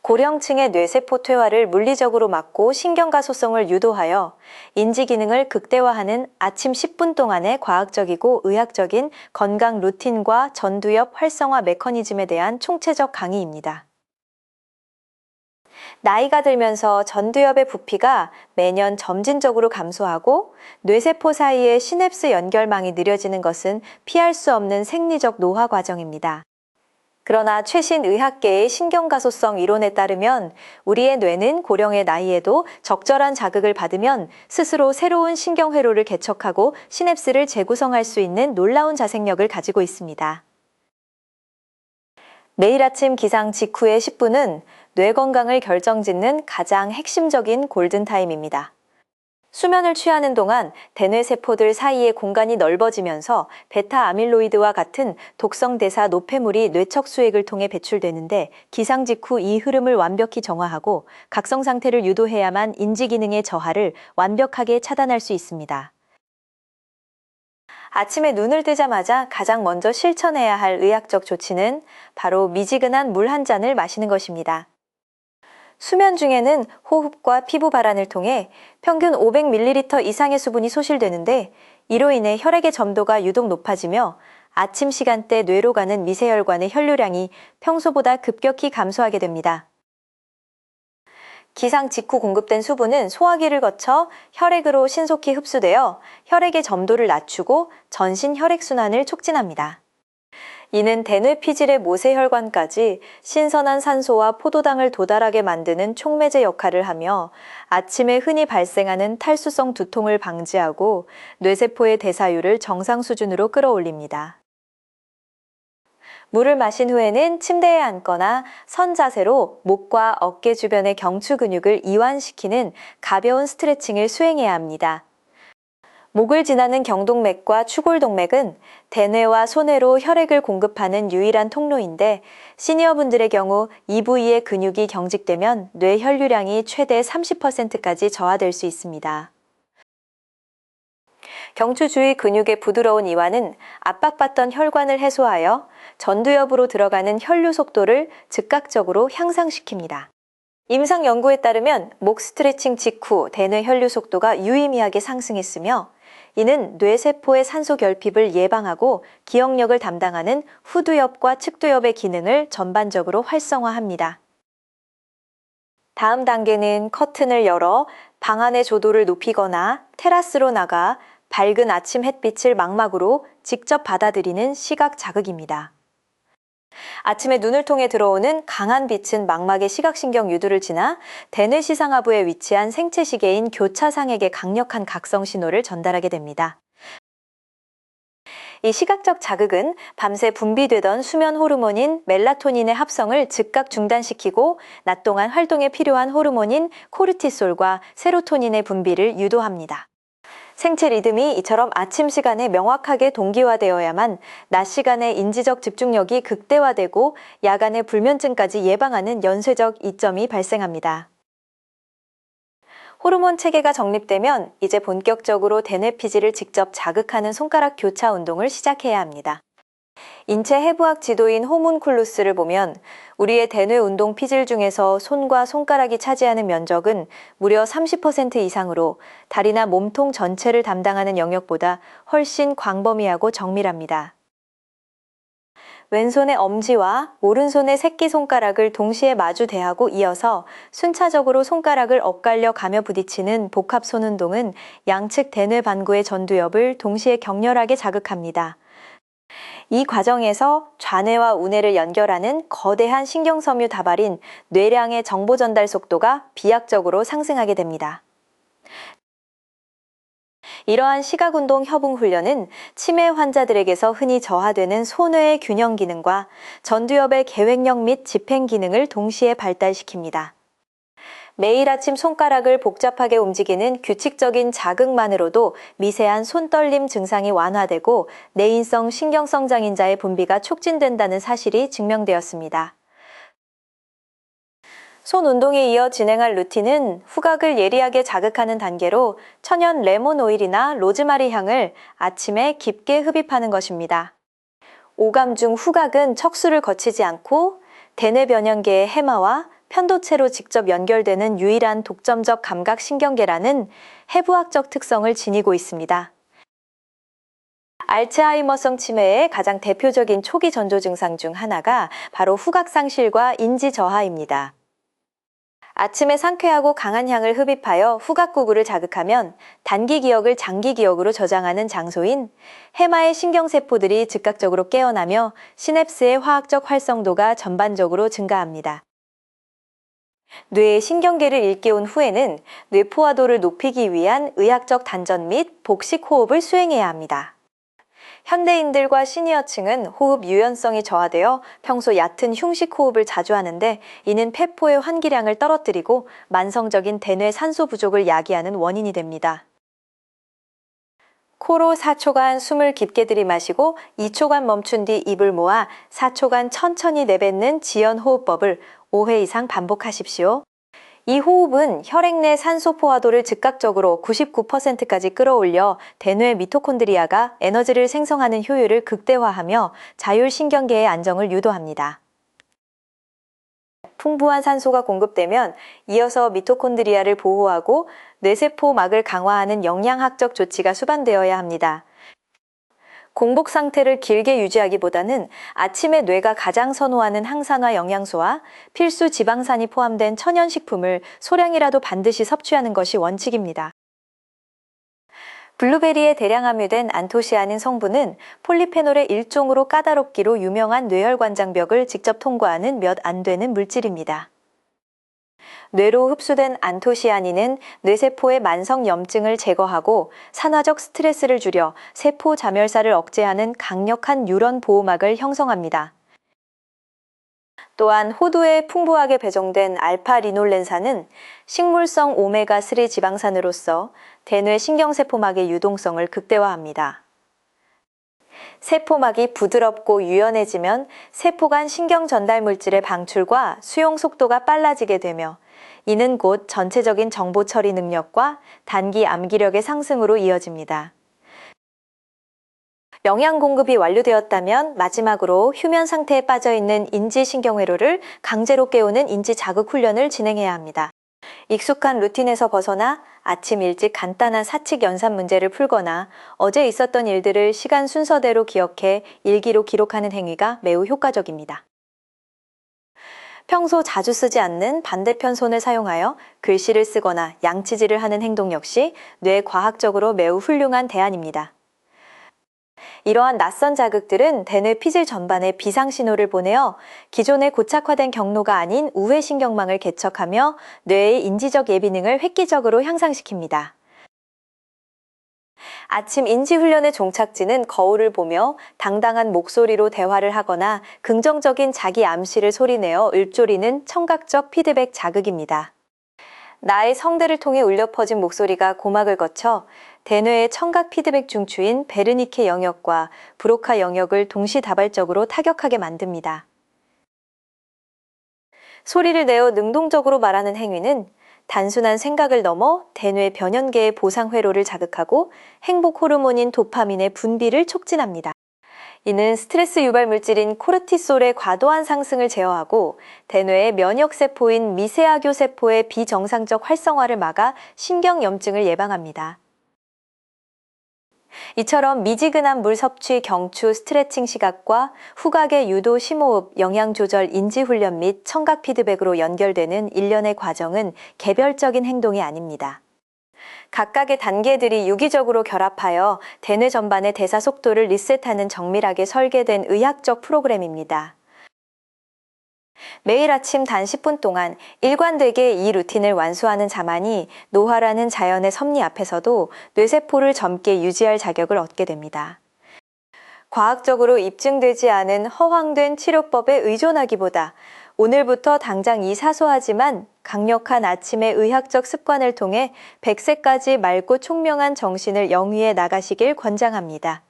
고령층의 뇌세포 퇴화를 물리적으로 막고 신경가소성을 유도하여 인지 기능을 극대화하는 아침 10분 동안의 과학적이고 의학적인 건강 루틴과 전두엽 활성화 메커니즘에 대한 총체적 강의입니다. 나이가 들면서 전두엽의 부피가 매년 점진적으로 감소하고 뇌세포 사이의 시냅스 연결망이 느려지는 것은 피할 수 없는 생리적 노화 과정입니다. 그러나 최신 의학계의 신경가소성 이론에 따르면 우리의 뇌는 고령의 나이에도 적절한 자극을 받으면 스스로 새로운 신경회로를 개척하고 시냅스를 재구성할 수 있는 놀라운 자생력을 가지고 있습니다. 매일 아침 기상 직후의 10분은 뇌 건강을 결정짓는 가장 핵심적인 골든타임입니다. 수면을 취하는 동안 대뇌 세포들 사이의 공간이 넓어지면서 베타 아밀로이드와 같은 독성 대사 노폐물이 뇌척 수액을 통해 배출되는데 기상 직후 이 흐름을 완벽히 정화하고 각성 상태를 유도해야만 인지 기능의 저하를 완벽하게 차단할 수 있습니다. 아침에 눈을 뜨자마자 가장 먼저 실천해야 할 의학적 조치는 바로 미지근한 물 한 잔을 마시는 것입니다. 수면 중에는 호흡과 피부 발환을 통해 평균 500ml 이상의 수분이 소실되는데 이로 인해 혈액의 점도가 유독 높아지며 아침 시간대 뇌로 가는 미세혈관의 혈류량이 평소보다 급격히 감소하게 됩니다. 기상 직후 공급된 수분은 소화기를 거쳐 혈액으로 신속히 흡수되어 혈액의 점도를 낮추고 전신 혈액순환을 촉진합니다. 이는 대뇌 피질의 모세혈관까지 신선한 산소와 포도당을 도달하게 만드는 촉매제 역할을 하며 아침에 흔히 발생하는 탈수성 두통을 방지하고 뇌세포의 대사율을 정상 수준으로 끌어올립니다. 물을 마신 후에는 침대에 앉거나 선 자세로 목과 어깨 주변의 경추 근육을 이완시키는 가벼운 스트레칭을 수행해야 합니다. 목을 지나는 경동맥과 추골동맥은 대뇌와 소뇌로 혈액을 공급하는 유일한 통로인데 시니어분들의 경우 이 부위의 근육이 경직되면 뇌 혈류량이 최대 30%까지 저하될 수 있습니다. 경추 주위 근육의 부드러운 이완은 압박받던 혈관을 해소하여 전두엽으로 들어가는 혈류 속도를 즉각적으로 향상시킵니다. 임상 연구에 따르면 목 스트레칭 직후 대뇌 혈류 속도가 유의미하게 상승했으며 이는 뇌세포의 산소 결핍을 예방하고 기억력을 담당하는 후두엽과 측두엽의 기능을 전반적으로 활성화합니다. 다음 단계는 커튼을 열어 방 안의 조도를 높이거나 테라스로 나가 밝은 아침 햇빛을 망막으로 직접 받아들이는 시각 자극입니다. 아침에 눈을 통해 들어오는 강한 빛은 망막의 시각신경 유두를 지나 대뇌 시상하부에 위치한 생체시계인 교차상에게 강력한 각성 신호를 전달하게 됩니다. 이 시각적 자극은 밤새 분비되던 수면 호르몬인 멜라토닌의 합성을 즉각 중단시키고 낮 동안 활동에 필요한 호르몬인 코르티솔과 세로토닌의 분비를 유도합니다. 생체 리듬이 이처럼 아침 시간에 명확하게 동기화되어야만 낮 시간에 인지적 집중력이 극대화되고 야간의 불면증까지 예방하는 연쇄적 이점이 발생합니다. 호르몬 체계가 정립되면 이제 본격적으로 대뇌 피질을 직접 자극하는 손가락 교차 운동을 시작해야 합니다. 인체 해부학 지도인 호문쿨루스를 보면 우리의 대뇌 운동 피질 중에서 손과 손가락이 차지하는 면적은 무려 30% 이상으로 다리나 몸통 전체를 담당하는 영역보다 훨씬 광범위하고 정밀합니다. 왼손의 엄지와 오른손의 새끼손가락을 동시에 마주 대하고 이어서 순차적으로 손가락을 엇갈려 가며 부딪히는 복합 손운동은 양측 대뇌 반구의 전두엽을 동시에 격렬하게 자극합니다. 이 과정에서 좌뇌와 우뇌를 연결하는 거대한 신경섬유 다발인 뇌량의 정보 전달 속도가 비약적으로 상승하게 됩니다. 이러한 시각운동 협응 훈련은 치매 환자들에게서 흔히 저하되는 소뇌의 균형 기능과 전두엽의 계획력 및 집행 기능을 동시에 발달시킵니다. 매일 아침 손가락을 복잡하게 움직이는 규칙적인 자극만으로도 미세한 손떨림 증상이 완화되고 내인성 신경성장인자의 분비가 촉진된다는 사실이 증명되었습니다. 손 운동에 이어 진행할 루틴은 후각을 예리하게 자극하는 단계로 천연 레몬 오일이나 로즈마리 향을 아침에 깊게 흡입하는 것입니다. 오감 중 후각은 척수를 거치지 않고 대뇌 변연계의 해마와 편도체로 직접 연결되는 유일한 독점적 감각신경계라는 해부학적 특성을 지니고 있습니다. 알츠하이머성 치매의 가장 대표적인 초기 전조 증상 중 하나가 바로 후각상실과 인지 저하입니다. 아침에 상쾌하고 강한 향을 흡입하여 후각구구를 자극하면 단기 기억을 장기 기억으로 저장하는 장소인 해마의 신경세포들이 즉각적으로 깨어나며 시냅스의 화학적 활성도가 전반적으로 증가합니다. 뇌의 신경계를 일깨운 후에는 뇌포화도를 높이기 위한 의학적 단전 및 복식 호흡을 수행해야 합니다. 현대인들과 시니어층은 호흡 유연성이 저하되어 평소 얕은 흉식 호흡을 자주 하는데 이는 폐포의 환기량을 떨어뜨리고 만성적인 대뇌 산소 부족을 야기하는 원인이 됩니다. 코로 4초간 숨을 깊게 들이마시고 2초간 멈춘 뒤 입을 모아 4초간 천천히 내뱉는 지연호흡법을 5회 이상 반복하십시오. 이 호흡은 혈액 내 산소 포화도를 즉각적으로 99%까지 끌어올려 대뇌 미토콘드리아가 에너지를 생성하는 효율을 극대화하며 자율신경계의 안정을 유도합니다. 풍부한 산소가 공급되면 이어서 미토콘드리아를 보호하고 뇌세포막을 강화하는 영양학적 조치가 수반되어야 합니다. 공복 상태를 길게 유지하기보다는 아침에 뇌가 가장 선호하는 항산화 영양소와 필수 지방산이 포함된 천연식품을 소량이라도 반드시 섭취하는 것이 원칙입니다. 블루베리에 대량 함유된 안토시아닌 성분은 폴리페놀의 일종으로 까다롭기로 유명한 뇌혈관장벽을 직접 통과하는 몇 안 되는 물질입니다. 뇌로 흡수된 안토시아닌은 뇌세포의 만성 염증을 제거하고 산화적 스트레스를 줄여 세포 자멸사를 억제하는 강력한 뉴런 보호막을 형성합니다. 또한 호두에 풍부하게 배정된 알파리놀렌산은 식물성 오메가3 지방산으로서 대뇌 신경세포막의 유동성을 극대화합니다. 세포막이 부드럽고 유연해지면 세포 간 신경 전달 물질의 방출과 수용 속도가 빨라지게 되며 이는 곧 전체적인 정보 처리 능력과 단기 암기력의 상승으로 이어집니다. 영양 공급이 완료되었다면 마지막으로 휴면 상태에 빠져있는 인지신경회로를 강제로 깨우는 인지 자극 훈련을 진행해야 합니다. 익숙한 루틴에서 벗어나 아침 일찍 간단한 사칙 연산 문제를 풀거나 어제 있었던 일들을 시간 순서대로 기억해 일기로 기록하는 행위가 매우 효과적입니다. 평소 자주 쓰지 않는 반대편 손을 사용하여 글씨를 쓰거나 양치질을 하는 행동 역시 뇌과학적으로 매우 훌륭한 대안입니다. 이러한 낯선 자극들은 대뇌 피질 전반에 비상신호를 보내어 기존의 고착화된 경로가 아닌 우회신경망을 개척하며 뇌의 인지적 예비능을 획기적으로 향상시킵니다. 아침 인지훈련의 종착지는 거울을 보며 당당한 목소리로 대화를 하거나 긍정적인 자기 암시를 소리내어 읊조리는 청각적 피드백 자극입니다. 나의 성대를 통해 울려 퍼진 목소리가 고막을 거쳐 대뇌의 청각 피드백 중추인 베르니케 영역과 브로카 영역을 동시다발적으로 타격하게 만듭니다. 소리를 내어 능동적으로 말하는 행위는 단순한 생각을 넘어 대뇌 변연계의 보상 회로를 자극하고 행복 호르몬인 도파민의 분비를 촉진합니다. 이는 스트레스 유발 물질인 코르티솔의 과도한 상승을 제어하고 대뇌의 면역세포인 미세아교 세포의 비정상적 활성화를 막아 신경염증을 예방합니다. 이처럼 미지근한 물 섭취, 경추, 스트레칭 시각과 후각의 유도, 심호흡, 영양조절, 인지훈련 및 청각 피드백으로 연결되는 일련의 과정은 개별적인 행동이 아닙니다. 각각의 단계들이 유기적으로 결합하여 대뇌 전반의 대사 속도를 리셋하는 정밀하게 설계된 의학적 프로그램입니다. 매일 아침 단 10분 동안 일관되게 이 루틴을 완수하는 자만이 노화라는 자연의 섭리 앞에서도 뇌세포를 젊게 유지할 자격을 얻게 됩니다. 과학적으로 입증되지 않은 허황된 치료법에 의존하기보다 오늘부터 당장 이 사소하지만 강력한 아침의 의학적 습관을 통해 100세까지 맑고 총명한 정신을 영위해 나가시길 권장합니다.